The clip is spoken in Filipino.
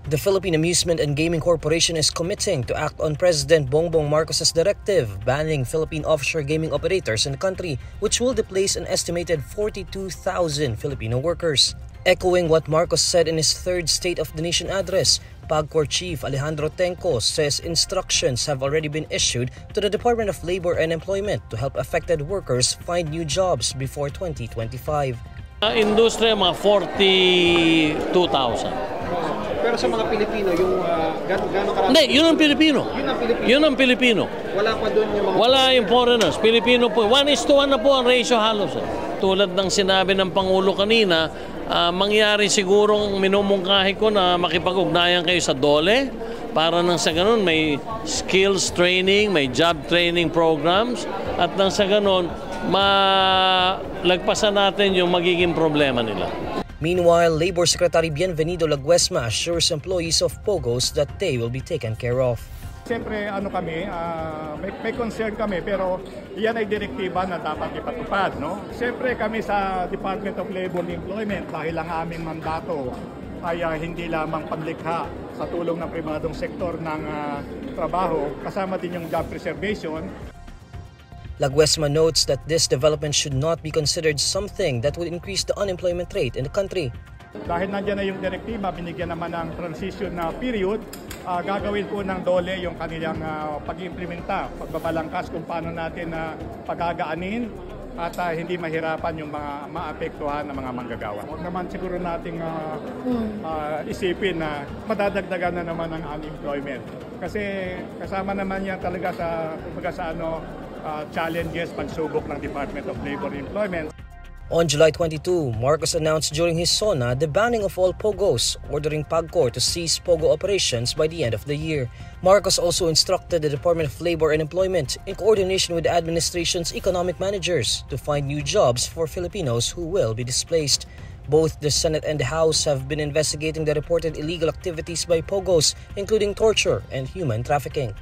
The Philippine Amusement and Gaming Corporation is committing to act on President Bongbong Marcos's directive banning Philippine offshore gaming operators in the country, which will displace an estimated 42,000 Filipino workers. Echoing what Marcos said in his third State of the Nation address, PAGCOR Chief Alejandro Tenco says instructions have already been issued to the Department of Labor and Employment to help affected workers find new jobs before 2025. Industriya, mga 42,000. Pero sa mga Pilipino, yung gano'ng karami? Hindi, yun ang Pilipino. Yun ang Pilipino. Wala pa doon yung mga... Wala yung foreigners. Pilipino po. 1:1 na po ang ratio halos. Tulad ng sinabi ng Pangulo kanina, mangyari sigurong minumungkahi ko na makipag-ugnayan kayo sa DOLE para nang sa ganun may skills training, may job training programs at nang sa ganun malagpasan natin yung magiging problema nila. Meanwhile, Labor Secretary Bienvenido Laguesma assures employees of POGOs that they will be taken care of. Siyempre, may concern kami pero yan ay direktiba na dapat ipatupad. No? Siyempre kami sa Department of Labor and Employment dahil ang aming mandato ay hindi lamang paglikha sa tulong ng pribadong sektor ng trabaho, kasama din yung job preservation. Laguesma notes that this development should not be considered something that would increase the unemployment rate in the country. Dahil nandiyan na yung direktiba, binigyan naman ng transition na period, gagawin po ng DOLE yung kanilang pag-implementa, pagbabalangkas kung paano natin pagagaanin at hindi mahirapan yung mga maapektuhan ng mga manggagawa. Huwag naman siguro nating isipin na madadagdagan na naman ang unemployment. Kasi kasama naman yan talaga sa challenges, pagsubok ng Department of Labor and Employment. On July 22, Marcos announced during his SONA the banning of all POGOs, ordering PAGCOR to cease POGO operations by the end of the year. Marcos also instructed the Department of Labor and Employment, in coordination with the administration's economic managers, to find new jobs for Filipinos who will be displaced. Both the Senate and the House have been investigating the reported illegal activities by POGOs, including torture and human trafficking.